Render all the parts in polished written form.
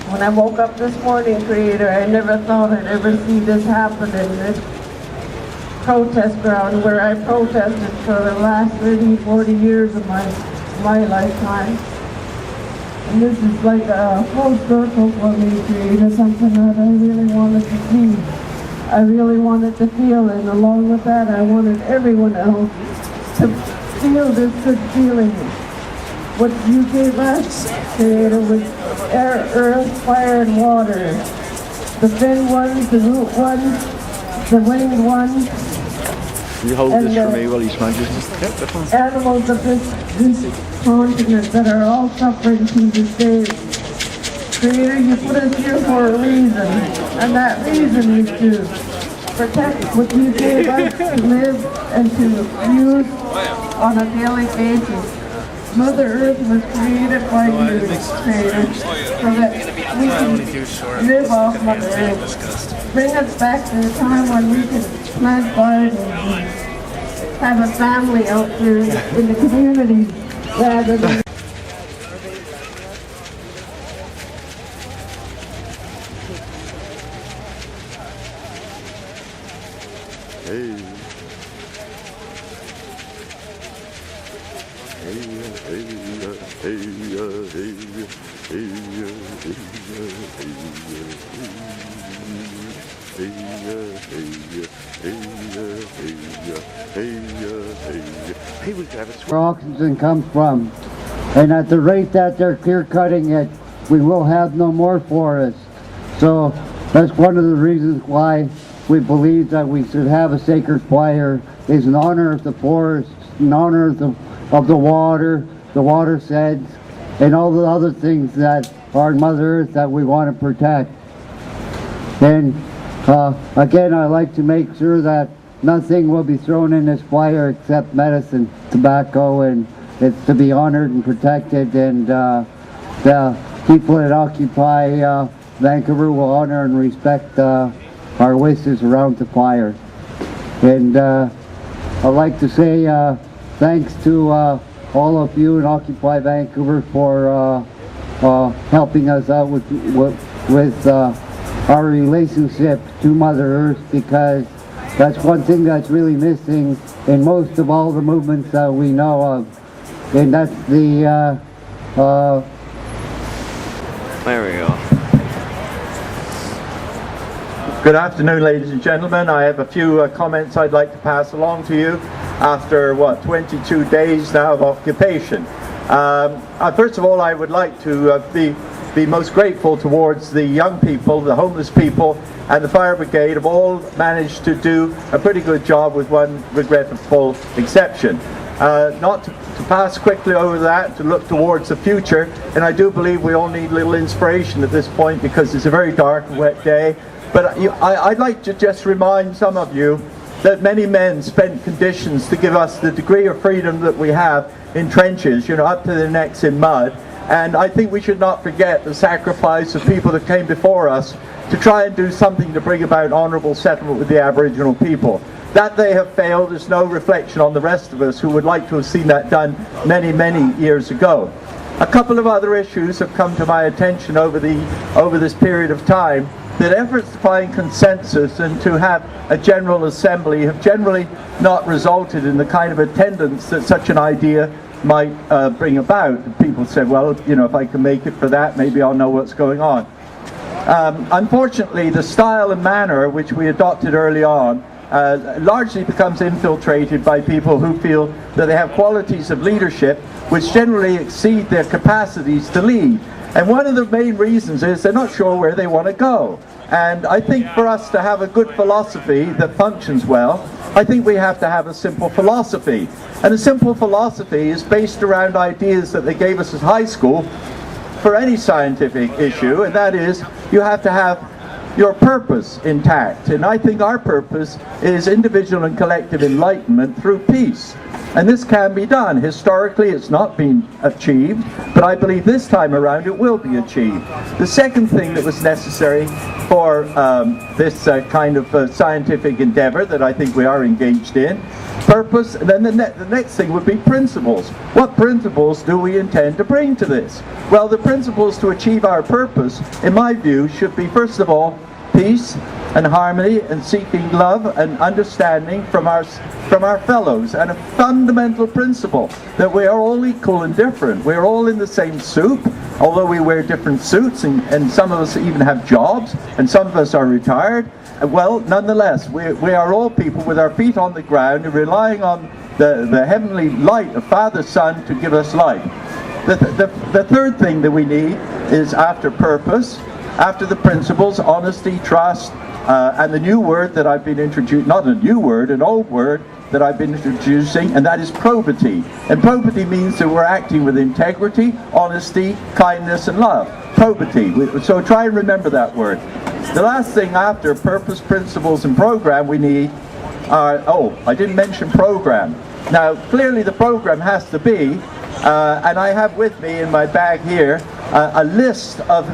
When I woke up this morning, Creator, I never thought I'd ever see this happen in this protest ground where I protested for the last 30, 40 years of my lifetime. And this is like a full circle for me, Creator, something that I really wanted to see. I really wanted to feel, and along with that, I wanted everyone else to feel this good feeling. What you gave us, Creator, was air, earth, fire, and water. The fin ones, the root ones, the winged ones. Can you hold this for me while you smudges this? Animals of this continent that are all suffering to this day. Creator, you put us here for a reason, and that reason is to protect what you gave us to live and to use on a daily basis. Mother Earth was created by you, Creator, so that we can live off Mother Earth. Bring us back to a time when we can plant gardens and have a family out there in the community rather than... Where oxygen comes from, and at the rate that they're clear cutting it, we will have no more forests. So that's one of the reasons why we believe that we should have a sacred fire, is in honor of the forest, in honor of the watersheds, and all the other things that are in Mother Earth that we want to protect. And again, I like to make sure that nothing will be thrown in this fire except medicine, tobacco, and it's to be honored and protected, and the people that occupy Vancouver will honor and respect our wishes around the fire. And I'd like to say thanks to all of you in Occupy Vancouver for helping us out with our relationship to Mother Earth, because that's one thing that's really missing in most of all the movements that we know of, and that's the there we go. Good afternoon, ladies and gentlemen. I have a few comments I'd like to pass along to you after 22 days now of occupation. First of all, I would like to be most grateful towards the young people, the homeless people, and the fire brigade have all managed to do a pretty good job, with one regrettable exception. Not to pass quickly over that, to look towards the future, and I do believe we all need a little inspiration at this point, because it's a very dark and wet day. But I'd like to just remind some of you that many men spent conditions to give us the degree of freedom that we have in trenches, up to their necks in mud. And I think we should not forget the sacrifice of people that came before us to try and do something to bring about honourable settlement with the Aboriginal people. That they have failed is no reflection on the rest of us who would like to have seen that done many, many years ago. A couple of other issues have come to my attention over this period of time, that efforts to find consensus and to have a general assembly have generally not resulted in the kind of attendance that such an idea might bring about. People say, well, if I can make it for that, maybe I'll know what's going on. Unfortunately, the style and manner which we adopted early on largely becomes infiltrated by people who feel that they have qualities of leadership which generally exceed their capacities to lead. And one of the main reasons is they're not sure where they want to go. And I think for us to have a good philosophy that functions well, I think we have to have a simple philosophy. And a simple philosophy is based around ideas that they gave us at high school for any scientific issue, and that is, you have to have your purpose intact. And I think our purpose is individual and collective enlightenment through peace. And this can be done. Historically, it's not been achieved, but I believe this time around it will be achieved. The second thing that was necessary for this kind of scientific endeavor that I think we are engaged in, purpose, and then the next thing would be principles. What principles do we intend to bring to this? Well, the principles to achieve our purpose, in my view, should be, first of all, peace and harmony and seeking love and understanding from our fellows, and a fundamental principle that we are all equal and different. We're all in the same soup, although we wear different suits, and some of us even have jobs, and some of us are retired. Well, nonetheless, we are all people with our feet on the ground and relying on the heavenly light of Father, Son to give us life. The third thing that we need is, after purpose, after the principles, honesty, trust, and the new word that I've been introducing, not a new word, an old word that I've been introducing, and that is probity. And probity means that we're acting with integrity, honesty, kindness, and love. Probity. So try and remember that word. The last thing after purpose, principles, and program we need are, I didn't mention program. Now, clearly the program has to be, and I have with me in my bag here, a list of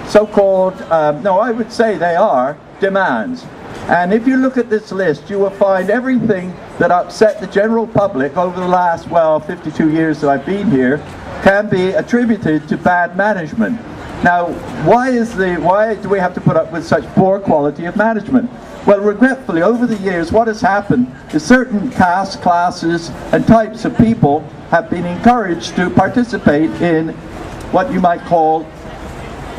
so-called, I would say they are, demands. And if you look at this list, you will find everything that upset the general public over the last, 52 years that I've been here, can be attributed to bad management. Now, why do we have to put up with such poor quality of management? Well, regretfully, over the years, what has happened is certain castes, classes, and types of people have been encouraged to participate in what you might call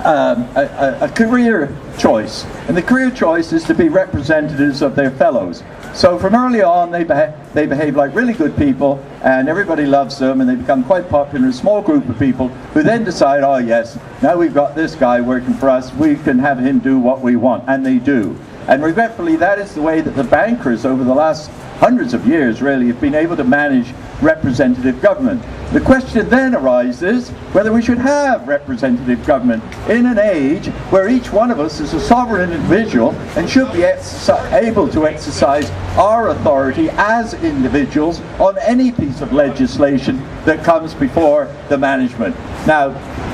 a career choice. And the career choice is to be representatives of their fellows. So from early on, they behave like really good people, and everybody loves them, and they become quite popular in a small group of people who then decide, oh yes, now we've got this guy working for us, we can have him do what we want, and they do. And regretfully, that is the way that the bankers over the last hundreds of years really have been able to manage representative government. The question then arises whether we should have representative government in an age where each one of us is a sovereign individual and should be able to exercise our authority as individuals on any piece of legislation that comes before the management. Now,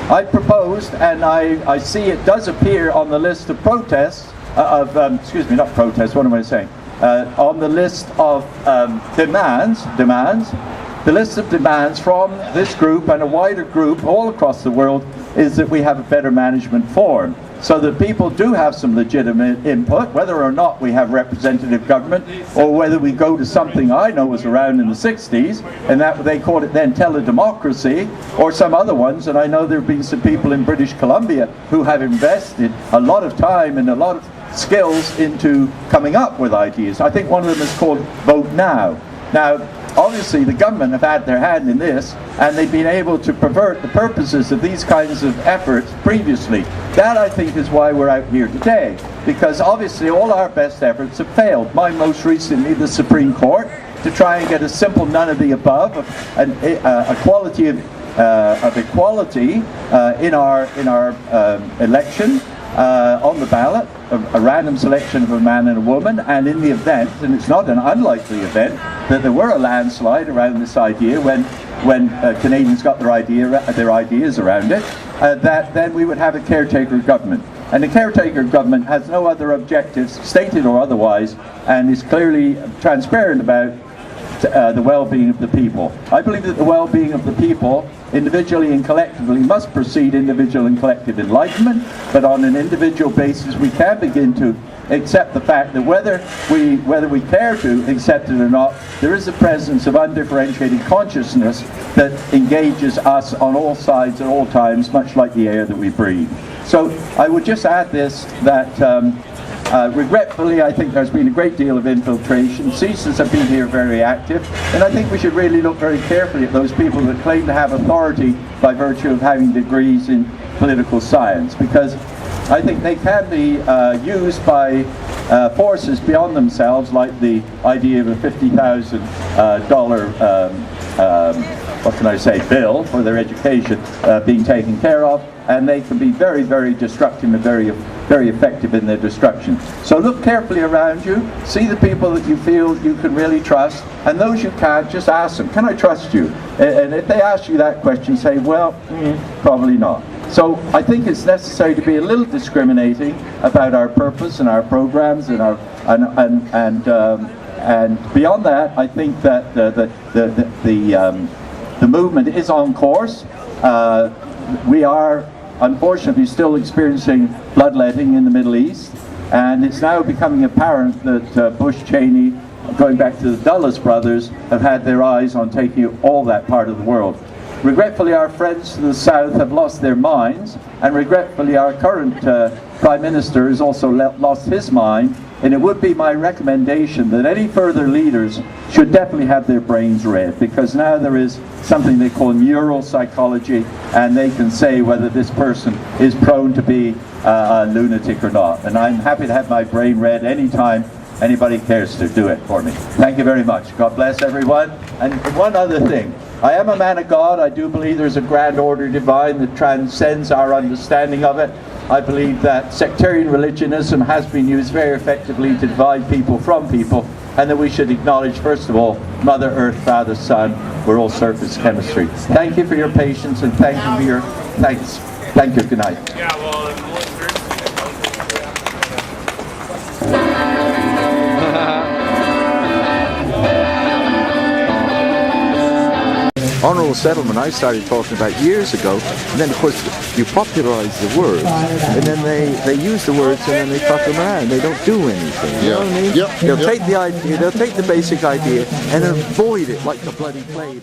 I proposed, and I see it does appear on the list of protests, not protests, what am I saying? On the list of demands, the list of demands from this group and a wider group all across the world is that we have a better management form, so that people do have some legitimate input, whether or not we have representative government, or whether we go to something I know was around in the 60s, and that they called it then teledemocracy, or some other ones, and I know there have been some people in British Columbia who have invested a lot of time and a lot of skills into coming up with ideas. I think one of them is called Vote Now. Now, obviously the government have had their hand in this, and they've been able to pervert the purposes of these kinds of efforts previously. That, I think, is why we're out here today, because obviously all our best efforts have failed. Mine most recently, the Supreme Court, to try and get a simple none of the above, a quality of equality in our election. On the ballot, a random selection of a man and a woman, and in the event, and it's not an unlikely event, that there were a landslide around this idea when Canadians got their ideas around it, that then we would have a caretaker government. And the caretaker government has no other objectives, stated or otherwise, and is clearly transparent about the well-being of the people. I believe that the well-being of the people, individually and collectively, must precede individual and collective enlightenment, but on an individual basis we can begin to accept the fact that whether we care to accept it or not, there is a presence of undifferentiated consciousness that engages us on all sides at all times, much like the air that we breathe. So I would just add this, that regretfully, I think there's been a great deal of infiltration. CSIS have been here very active, and I think we should really look very carefully at those people that claim to have authority by virtue of having degrees in political science, because I think they can be used by forces beyond themselves, like the idea of a $50,000 what can I say, bill for their education being taken care of, and they can be very, very destructive and very, very effective in their destruction. So look carefully around you, see the people that you feel you can really trust, and those you can't, just ask them, can I trust you? And if they ask you that question, say, well, probably not. So I think it's necessary to be a little discriminating about our purpose and our programs and our and beyond that, I think that the movement is on course. We are unfortunately still experiencing bloodletting in the Middle East, and it's now becoming apparent that Bush, Cheney, going back to the Dulles brothers, have had their eyes on taking all that part of the world. Regretfully, our friends to the south have lost their minds, and regretfully our current Prime Minister has also lost his mind, and it would be my recommendation that any further leaders should definitely have their brains read, because now there is something they call neuropsychology, and they can say whether this person is prone to be a lunatic or not. And I'm happy to have my brain read anytime anybody cares to do it for me. Thank you very much. God bless everyone. And one other thing. I am a man of God. I do believe there's a grand order divine that transcends our understanding of it. I believe that sectarian religionism has been used very effectively to divide people from people, and that we should acknowledge, first of all, Mother Earth, Father, Son. We're all surface chemistry. Thank you for your patience, and thank you for your thanks. Thank you. Good night. Yeah, well, Honourable settlement I started talking about years ago, and then of course you popularise the words, and then they use the words and then they fuck them around. They don't do anything. You know what I mean? They'll take the idea, they'll take the basic idea and avoid it like the bloody plague.